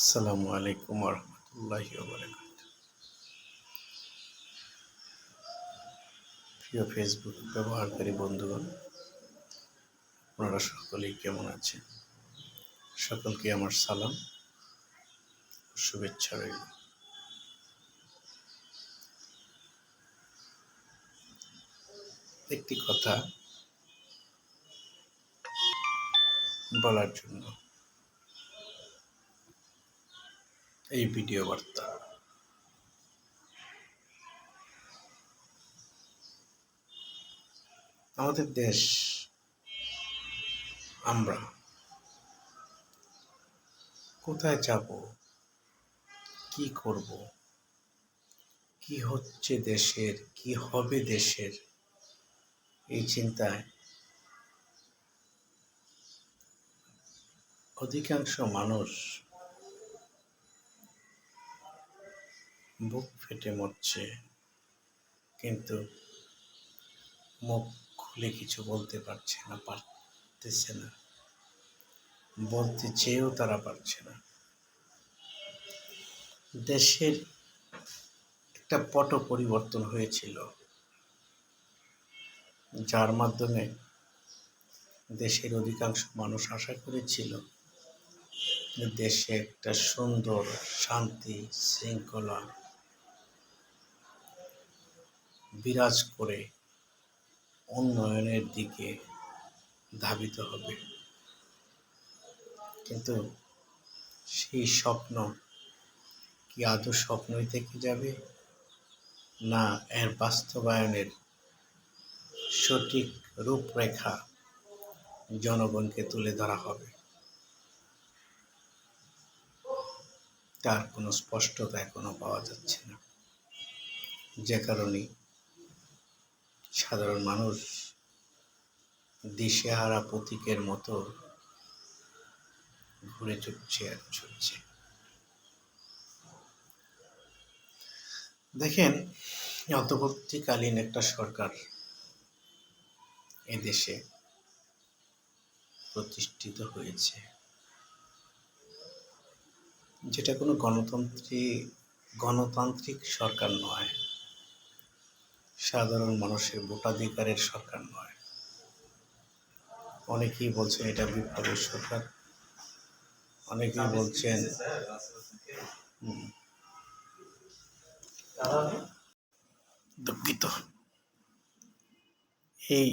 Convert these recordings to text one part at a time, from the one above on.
আসসালামু আলাইকুম রহমতুল্লাহি ওয়া বারাকাতুহু। প্রিয় ফেসবুক ব্যবহারকারী বন্ধুগণ, আপনারা সকলেই কেমন আছেন? সকলকে আমার সালাম ও শুভেচ্ছা রইল। একটি কথা বলার জন্য এই ভিডিও বার্তা। আমাদের দেশ, আমরা কোথায় যাব, কি করব, কি হচ্ছে দেশের, কি হবে দেশের, এই চিন্তায় অধিকাংশ মানুষ বুক ফেটে মরছে, কিন্তু মুখ খুলে কিছু বলতে পারতেছে না, বলতে চেয়েও তারা পারছে না। দেশের একটা পট পরিবর্তন হয়েছিল, যার মাধ্যমে দেশের অধিকাংশ মানুষ আশা করেছিল যে দেশে একটা সুন্দর শান্তি শৃঙ্খলা বিরাজ করে উন্নয়নের দিকে ধাবিত হবে। কিন্তু সেই স্বপ্ন কি আদৌ স্বপ্নই থেকে যাবে, না এর বাস্তবায়নের সঠিক রূপরেখা জনগণকে তুলে ধরা হবে, তার কোনো স্পষ্টতা এখনো পাওয়া যাচ্ছে না। যে কারণে সাধারণ মানুষ দিশেহারা প্রতীকের মতো ঘুরে ছুটছে। দেখেন, অন্তর্বর্তীকালীন একটা সরকার এদেশে প্রতিষ্ঠিত হয়েছে, যেটা কোনো গণতান্ত্রিক সরকার নয়, সাধারণ মানুষের ভোটাধিকারের সরকার নয়। অনেকেই বলছেন এটা বিপ্লবের সরকার, অনেকেই বলছেন দুঃখিত। এই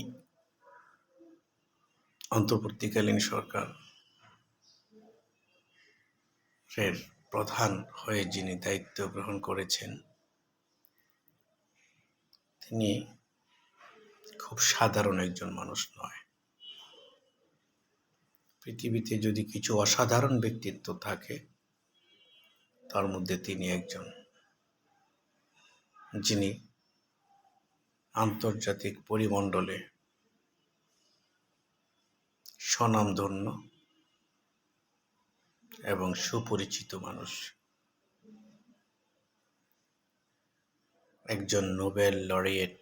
অন্তর্বর্তীকালীন সরকারের প্রধান হয়ে যিনি দায়িত্ব গ্রহণ করেছেন, তিনি খুব সাধারণ একজন মানুষ নয়। পৃথিবীতে যদি কিছু অসাধারণ ব্যক্তিত্ব থাকে, তার মধ্যে তিনি একজন, যিনি আন্তর্জাতিক পরিমণ্ডলে স্বনামধন্য এবং সুপরিচিত মানুষ, একজন নোবেল লরিয়েট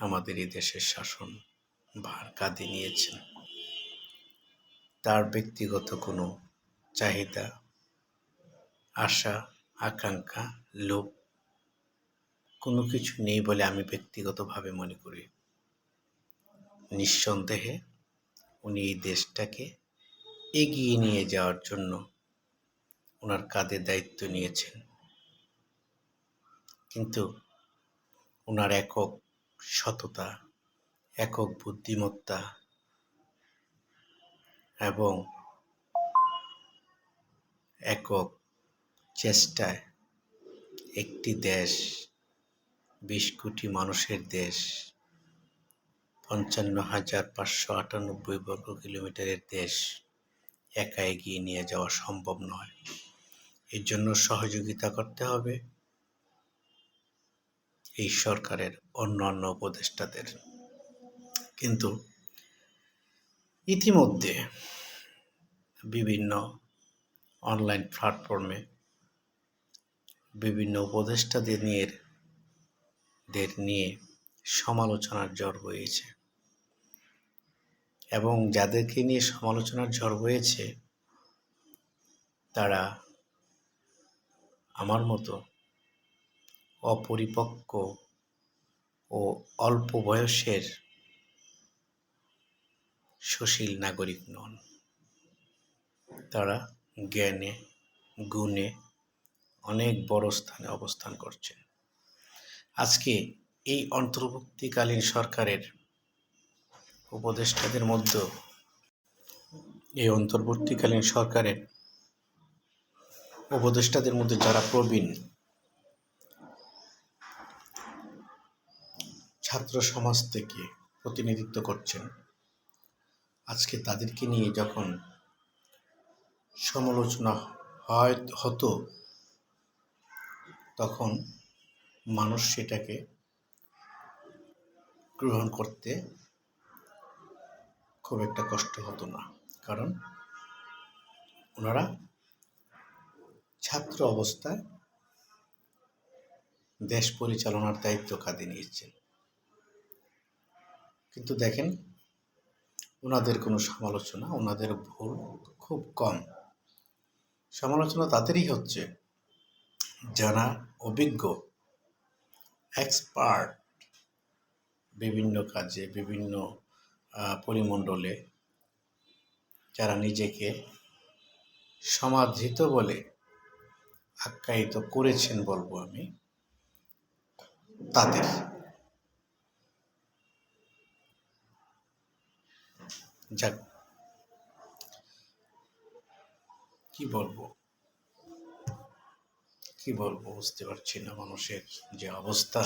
আমাদের এই দেশের শাসন ভার কাঁধে নিয়েছেন। তার ব্যক্তিগত কোনো চাহিদা, আশা, আকাঙ্ক্ষা, লোভ কোনো কিছু নেই বলে আমি ব্যক্তিগতভাবে মনে করি। নিঃসন্দেহে উনি এই দেশটাকে এগিয়ে নিয়ে যাওয়ার জন্য ওনার কাঁধে দায়িত্ব নিয়েছেন, কিন্তু ওনার একক সততা, একক বুদ্ধিমত্তা এবং একক চেষ্টায় একটি দেশ, ২০ কোটি মানুষের দেশ, ৫৫,৫৯৮ বর্গ কিলোমিটারের দেশ একা এগিয়ে নিয়ে যাওয়া সম্ভব নয়। এর জন্য সহযোগিতা করতে হবে এই সরকারের অন্যান্য উপদেষ্টাদের। কিন্তু ইতিমধ্যে বিভিন্ন অনলাইন প্ল্যাটফর্মে বিভিন্ন উপদেষ্টাদের নিয়ে সমালোচনার ঝড় বয়েছে, এবং যাদেরকে নিয়ে সমালোচনার ঝড় বয়েছে তারা আমার মতো অপরিপক্ক ও অল্প বয়সের সুশীল নাগরিক নন। তারা জ্ঞানে গুণে অনেক বড় স্থানে অবস্থান করছেন। আজকে এই অন্তর্বর্তীকালীন সরকারের উপদেষ্টাদের মধ্যে যারা প্রবীণ, ছাত্র সমাজ থেকে প্রতিনিধিত্ব করছেন, আজকে তাদেরকে নিয়ে যখন সমালোচনা হতো, তখন মানুষ সেটাকে গ্রহণ করতে খুব একটা কষ্ট হতো না, কারণ ওনারা ছাত্র অবস্থায় দেশ পরিচালনার দায়িত্ব কাঁধে নিয়েছেন। কিন্তু দেখেন, ওনাদের কোনো সমালোচনা, ওনাদের ভুল খুব কম। সমালোচনা তাদেরই হচ্ছে যারা অভিজ্ঞ, এক্সপার্ট, বিভিন্ন কাজে, বিভিন্ন পরিমণ্ডলে, যারা নিজেকে সমাদৃত বলে আখ্যায়িত করেছেন বলবো আমি, তাদের। যাক, কি বলবো বুঝতে পারছি না। মানুষের যে অবস্থা,